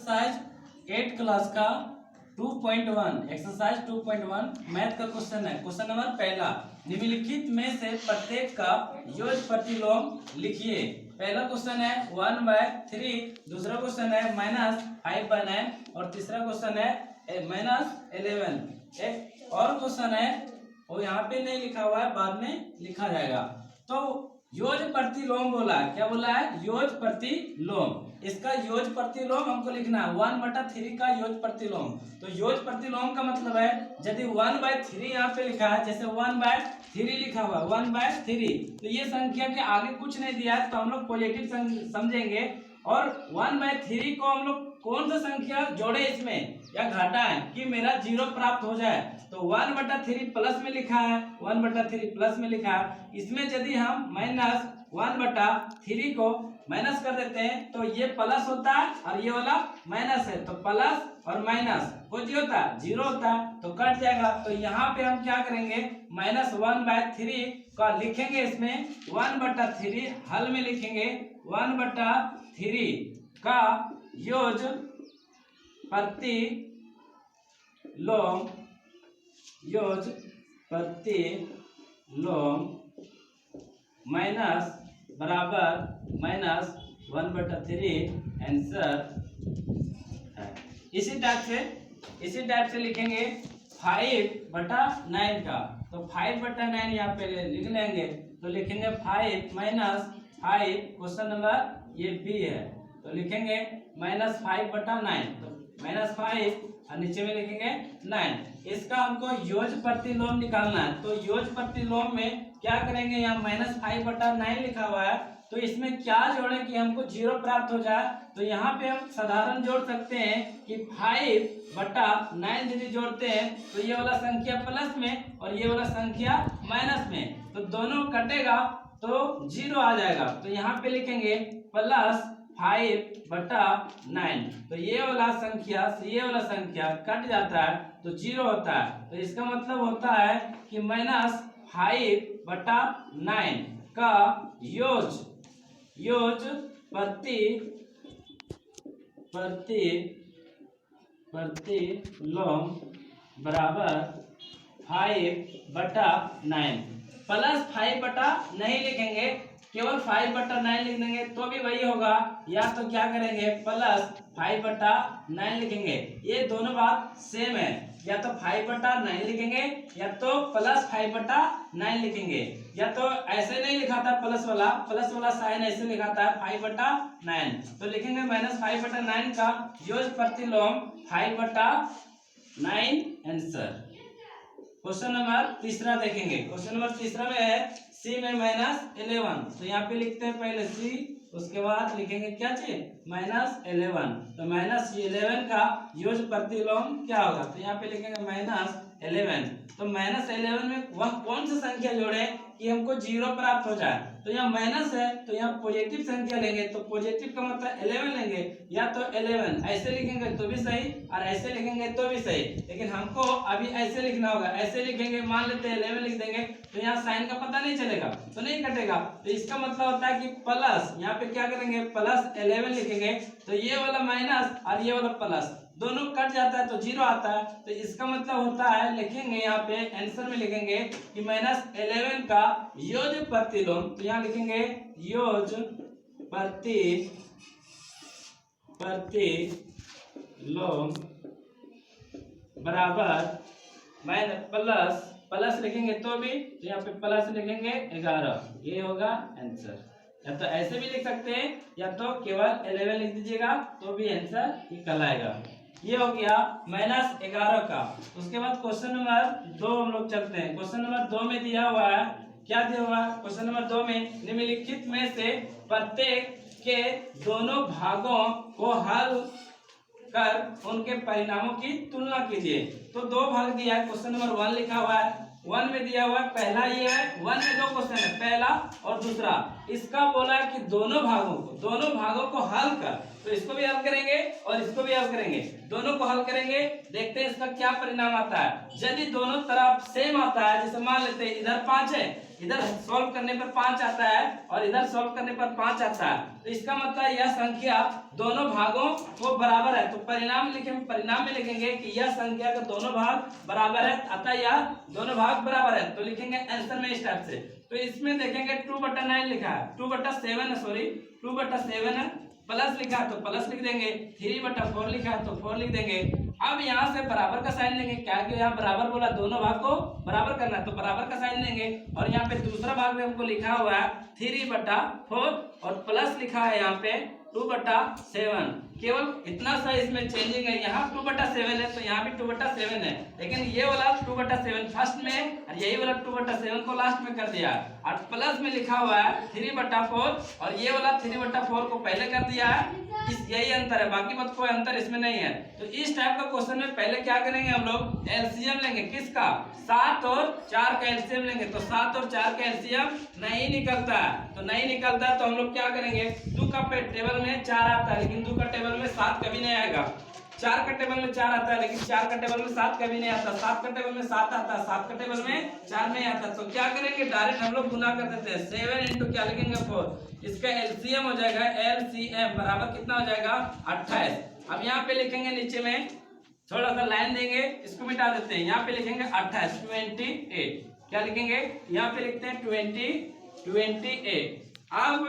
Exercise 8 class का 2.1 exercise 2.1 math का question है। क्वेश्चन नंबर पहला, निम्नलिखित में से प्रत्येक का योग प्रतिलोम लिखिए। पहला क्वेश्चन है 1/3, दूसरा क्वेश्चन है -5/9 और तीसरा क्वेश्चन है -11। एक और क्वेश्चन है वो यहाँ पे नहीं लिखा हुआ है, बाद में लिखा जाएगा। तो योग प्रतिलोम बोला है, क्या बोला है? योग प्रतिलोम। इसका योग प्रतिलोम हमको लिखना है 1/3 का योग प्रतिलोम। तो योग प्रतिलोम का मतलब है यदि 1/3 यहाँ पे लिखा है, जैसे 1/3 लिखा हुआ 1/3, तो ये संख्या के आगे कुछ नहीं दिया है तो हम लोग पॉजिटिव समझेंगे। और 1/3 को हम लोग कौन सा संख्या जोड़े इसमें या घटाएं कि मेरा 0 प्राप्त हो जाए। तो 1/3 प्लस में लिखा है, 1/3 प्लस में लिखा है। इसमें यदि हम -1/3 को माइनस कर देते हैं तो ये प्लस होता है और ये वाला माइनस है, तो प्लस और माइनस कुछ होता है 0 होता है, तो कट जाएगा। तो यहाँ पे हम क्या करेंगे, -1/3 का लिखेंगे, इसमें 1/3 हल में लिखेंगे 1/3 का योग प्रतिलोम, योग प्रतिलोम माइनस बराबर -1/3 आंसर है। इसी टाइप से लिखेंगे 5/9 का। तो 5/9 यहाँ पे लिख लेंगे, तो लिखेंगे 5 - 5, क्वेश्चन नंबर ये बी है, तो लिखेंगे -5/9, तो -5 और नीचे में लिखेंगे 9। इसका हमको योग प्रतिलोम निकालना है। तो योग प्रतिलोम में क्या करेंगे, यहाँ -5/9 लिखा हुआ है, तो इसमें क्या जोड़ें कि हमको 0 प्राप्त हो जाए। तो यहाँ पे हम साधारण जोड़ सकते हैं कि 5/9 यदि जोड़ते हैं तो ये वाला संख्या प्लस में और ये वाला संख्या माइनस में, तो दोनों कटेगा तो 0 आ जाएगा। तो यहाँ पे लिखेंगे +5/9, तो ये वाला संख्या से ये वाला संख्या कट जाता है तो 0 होता है। तो इसका मतलब होता है कि -5/9 का योग प्रतिलोम बराबर 5/9। प्लस 5 नहीं लिखेंगे, केवल 5/9 लिख देंगे तो भी वही होगा, या तो क्या करेंगे +5/9 लिखेंगे। ये दोनों बात सेम है, या तो 5/9 लिखेंगे या तो +5/9 लिखेंगे, या तो ऐसे नहीं लिखा था प्लस वाला साइन ऐसे लिखा था 5/9, तो लिखेंगे -5/9 का योग प्रतिलोम 5/9 आंसर। क्वेश्चन नंबर तीसरा देखेंगे। क्वेश्चन नंबर तीसरा में है सी में -11, तो यहाँ पे लिखते हैं पहले सी, उसके बाद लिखेंगे क्या चीज -11, तो -11 का योग प्रतिलोम क्या होगा, तो यहाँ पे लिखेंगे -11। तो -11 में वह कौन सी संख्या जोड़े कि हमको 0 प्राप्त हो जाए। तो यहाँ माइनस है तो यहाँ पॉजिटिव संख्या लेंगे, तो पॉजिटिव का मतलब 11 लेंगे, या तो 11 ऐसे लिखेंगे तो भी सही और ऐसे लिखेंगे तो भी सही, लेकिन हमको अभी ऐसे लिखना होगा। ऐसे लिखेंगे, मान लेते हैं 11 लिख देंगे तो यहाँ साइन का पता नहीं चलेगा तो नहीं कटेगा। तो इसका मतलब होता है कि प्लस, यहाँ पे क्या करेंगे +11 लिखेंगे, तो ये वाला माइनस और ये वाला प्लस दोनों कट जाता है तो 0 आता है। तो इसका मतलब होता है, लिखेंगे यहाँ पे आंसर में लिखेंगे कि -11 का योग प्रतिलोम, तो यहाँ लिखेंगे योग प्रतिलोम बराबर प्लस लिखेंगे तो भी, तो यहाँ पे प्लस लिखेंगे 11, ये होगा आंसर। या तो ऐसे भी लिख सकते हैं या तो केवल 11 लिख दीजिएगा तो भी आंसर निकल आएगा। ये हो गया -11 का। उसके बाद क्वेश्चन नंबर 2 हम लोग चलते हैं। क्वेश्चन नंबर 2 में दिया हुआ है, क्या दिया हुआ है क्वेश्चन नंबर 2 में, निम्नलिखित में से प्रत्येक के दोनों भागों को हल कर उनके परिणामों की तुलना कीजिए। तो 2 भाग दिया है, क्वेश्चन नंबर 1 लिखा हुआ है, 1 में दिया हुआ है पहला ये है, 1 में 2 क्वेश्चन है, पहला और दूसरा। इसका बोला है कि दोनों भागों को हल कर, तो इसको भी हल करेंगे और इसको भी हल करेंगे, दोनों को हल करेंगे, देखते हैं इसका क्या परिणाम आता है। यदि दोनों तरफ सेम आता है, जैसे मान लेते हैं इधर 5 है इधर सॉल्व करने पर 5 आता है और इधर सॉल्व करने पर 5 आता है, तो इसका मतलब यह संख्या दोनों भागों को बराबर है। तो परिणाम में लिखेंगे कि यह संख्या का दोनों भाग बराबर है, अतः यह दोनों भाग बराबर है। तो लिखेंगे आंसर में इस टाइप से। तो इसमें देखेंगे 2/9 लिखा है, 2/7 सॉरी 2/7 है, प्लस लिखा है तो प्लस लिख देंगे, 3/4 लिखा है तो 4 लिख देंगे। अब यहाँ से बराबर का साइन लेंगे, क्या कि यहाँ बराबर बोला, दोनों भाग को बराबर करना है तो बराबर का साइन लेंगे। और यहाँ पे दूसरा भाग में हमको लिखा हुआ है 3/4 और प्लस लिखा है यहाँ पे 2/7। केवल इतना सा इसमें चेंजिंग है, यहाँ 2/7 है तो यहाँ भी 2/7 है, लेकिन ये वाला 2/7 फर्स्ट में और यही वाला 2/7 को लास्ट में कर दिया। और प्लस में लिखा हुआ है 3/4 और ये वाला 3/4 को पहले कर दिया है। यही अंतर है, बाकी मत कोई अंतर इसमें नहीं है। तो इस टाइप का क्वेश्चन में पहले क्या करेंगे, हम लोग एलसीएम लेंगे। किसका? 7 और 4 का एलसीएम लेंगे। तो 7 और 4 का एलसीएम नहीं निकलता है, तो नहीं निकलता है तो हम लोग क्या करेंगे, 2 का टेबल में 4 आता है लेकिन 2 का टेबल में 7 कभी नहीं आएगा। 4 का टेबल में 4 आता है लेकिन 4 का टेबल में 7 कभी नहीं आता। 7 का टेबल में 7 आता है, 7 का टेबल में 4 नहीं आता। तो क्या करेंगे, डायरेक्ट हम लोग गुना कर देते हैं। 7 इंटू क्या लिखेंगे 4, इसका एलसीएम हो जाएगा, एलसीएम बराबर कितना हो जाएगा 28। अब यहाँ पे लिखेंगे, नीचे में थोड़ा सा लाइन देंगे, इसको मिटा देते हैं। यहाँ पे लिखेंगे 28 28, क्या लिखेंगे, यहाँ पे लिखते हैं 28। अब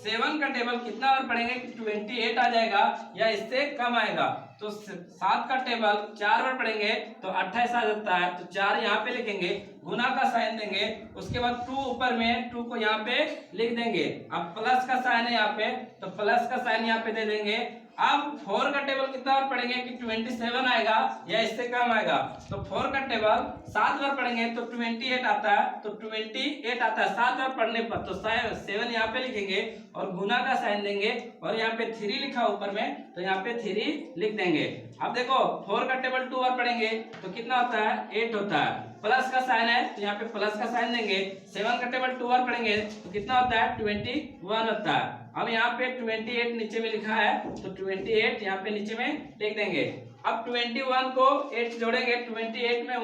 7 का टेबल कितना बार पढ़ेंगे कि 28 आ जाएगा या इससे कम आएगा। तो 7 का टेबल 4 बार पढ़ेंगे तो 28 आ जाता है। तो 4 यहाँ पे लिखेंगे, गुना का साइन देंगे, उसके बाद 2 ऊपर में 2 को यहाँ पे लिख देंगे। अब प्लस का साइन है यहाँ पे तो प्लस का साइन यहाँ पे दे देंगे। अब 4 का टेबल कितना बार पढ़ेंगे कि 27 आएगा या इससे कम आएगा। तो 4 का टेबल 7 बार पढ़ेंगे तो 28 आता है, तो 28 आता है 7 बार पढ़ने पर। तो 7 यहाँ पे लिखेंगे और गुना का साइन देंगे और यहाँ पे 3 लिखा ऊपर में तो यहाँ पे 3 लिख देंगे। अब देखो 4 का टेबल 2 बार पढ़ेंगे तो कितना होता है 8 होता है, प्लस का साइन है तो यहाँ पे प्लस का साइन देंगे। 7 का टेबल 2 बार पढ़ेंगे तो कितना होता है 21 होता है। अब यहाँ पे 28 नीचे में लिखा है तो 28 यहाँ पे नीचे में लिख देंगे। अब 21 को 8 जोड़ेंगे, 28 में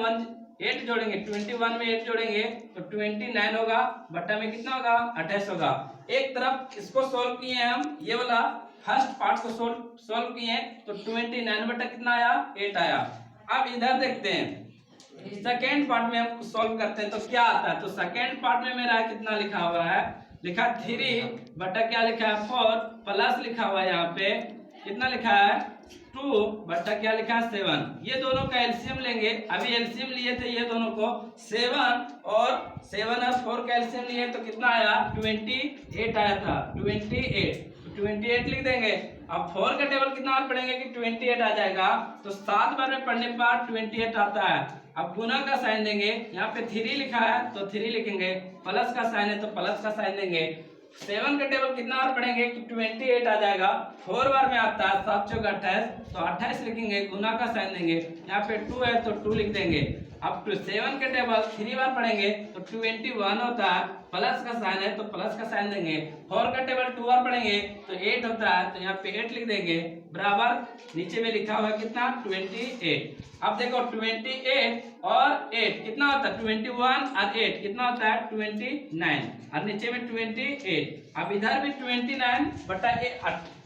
8 जोड़ेंगे, 21 में 8 जोड़ेंगे तो 29 होगा, बट्टा में कितना होगा 28 होगा। एक तरफ इसको सोल्व किए हैं हम, ये वाला फर्स्ट पार्ट को सोल्व किए तो 29 बट्टा कितना आया 8 आया। अब इधर देखते हैं सेकेंड पार्ट में हम सोल्व करते हैं तो क्या आता है। तो सेकेंड पार्ट में मेरा कितना लिखा हुआ है, लिखा 3 बटा क्या लिखा है 4, प्लस लिखा हुआ है यहाँ पे कितना लिखा है 2 बटा क्या लिखा है 7। ये दोनों का एलसीएम लेंगे, अभी एलसीएम लिए थे ये दोनों को 7 और 4 का एलसीएम लिए तो कितना आया 28 आया था, 28 लिख देंगे। अब 4 का टेबल कितना बार पढ़ेंगे कि 28 आ जाएगा, तो 7 बार में पढ़ने पर 28 आता है। अब गुना का साइन देंगे, यहाँ पे 3 लिखा है तो 3 लिखेंगे, प्लस का साइन है तो प्लस का साइन देंगे। 7 का टेबल कितना बार पढ़ेंगे कि 28 आ जाएगा, 4 बार में आता है 7 चौक 28 तो 28 लिखेंगे, गुना का साइन देंगे। यहाँ पे 2 है तो 2 लिख देंगे। अब 7 के टेबल 3 बार पढ़ेंगे तो 21 होता है, प्लस का साइन है तो प्लस का साइन देंगे। 4 का टेबल 2 बार पढ़ेंगे तो 8 होता है, तो यहाँ पे 8 लिख देंगे बराबर नीचे में लिखा हुआ है कितना 28। अब देखो 28 और 8 कितना होता है 21 और 8 कितना होता है 29 और नीचे में 28। अब इधर भी 29 बटा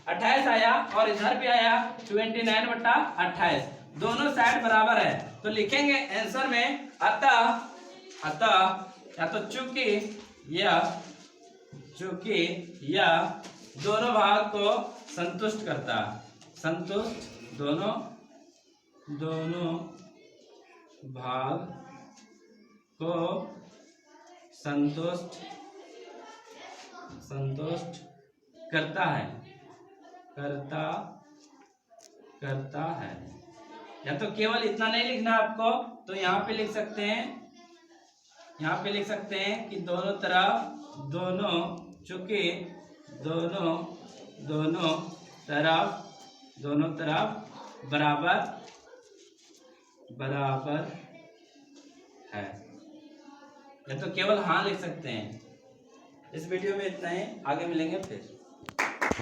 28 आया और इधर भी आया 29 बटा 28, दोनों साइड बराबर है। तो लिखेंगे आंसर में अतः या तो चूंकि यह दोनों भाग को संतुष्ट करता है, दोनों भाग को संतुष्ट करता है। या तो केवल इतना नहीं लिखना आपको, तो यहाँ पे लिख सकते हैं कि दोनों तरफ बराबर है, या तो केवल हाँ लिख सकते हैं। इस वीडियो में इतना ही, आगे मिलेंगे फिर।